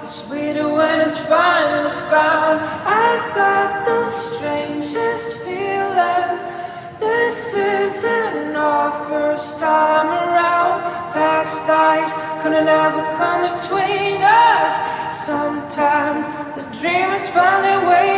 sweeter when it's finally found. I got the strangest feeling. This isn't our first time around. Past lives couldn't ever come between us. Sometimes the dream is finally waiting.